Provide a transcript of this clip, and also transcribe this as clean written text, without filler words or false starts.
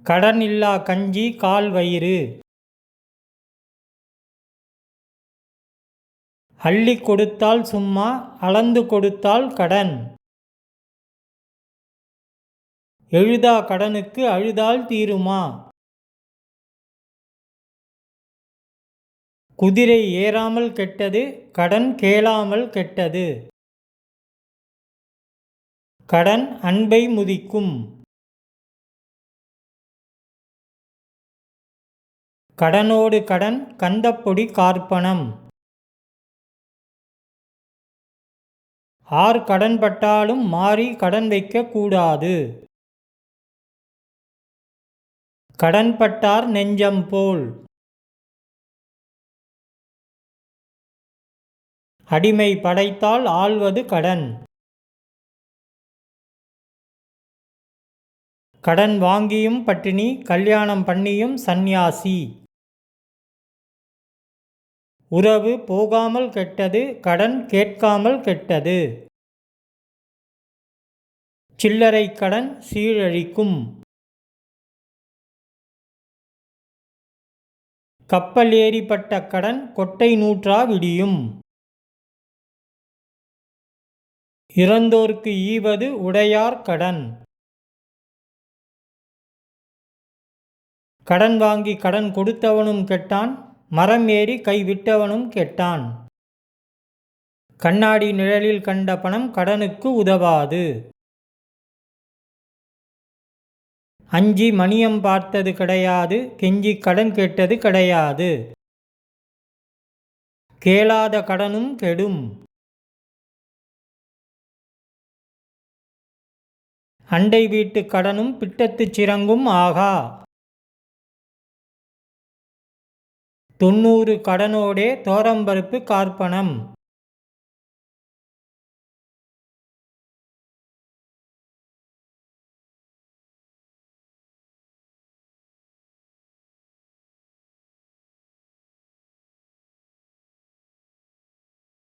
கடன் இல்லா கஞ்சி கால் வயிறு. அள்ளிக் கொடுத்தால் சும்மா, அளந்து கொடுத்தால் கடன். எழுதா கடனுக்கு அழுதால் தீருமா? குதிரை ஏறாமல் கெட்டது, கடன் கேளாமல் கெட்டது. கடன் அன்பை முதிக்கும். கடனோடு கடன் கந்தப்பொடி கார்ப்பணம். ஆர் கடன் பட்டாலும் மாறி கடன் வைக்கக் கூடாது. கடன் பட்டார் நெஞ்சம் போல். அடிமை படைத்தால் ஆள்வது கடன். கடன் வாங்கியும் பட்டினி, கல்யாணம் பண்ணியும் சந்நியாசி. உறவு போகாமல் கெட்டது, கடன் கேட்காமல் கெட்டது. சில்லறை கடன் சீழழிக்கும். கப்பல் ஏறிப்பட்ட கடன் கொட்டை நூற்றா விடியும். இறந்தோர்க்கு ஈவது உடையார் கடன். கடன் வாங்கி கடன் கொடுத்தவனும் கெட்டான், மரம் ஏறி கை விட்டவனும் கெட்டான். கண்ணாடி நிழலில் கண்ட பணம் கடனுக்கு உதவாது. அஞ்சி மணியம் பார்த்தது கிடையாது, கெஞ்சி கடன் கேட்டது கிடையாது. கேளாத கடனும் கெடும். அண்டை வீட்டு கடனும் பிட்டத்துச் சிரங்கும் ஆகா. 90 கடனோடே தோரம்பருப்பு கார்ப்பணம்.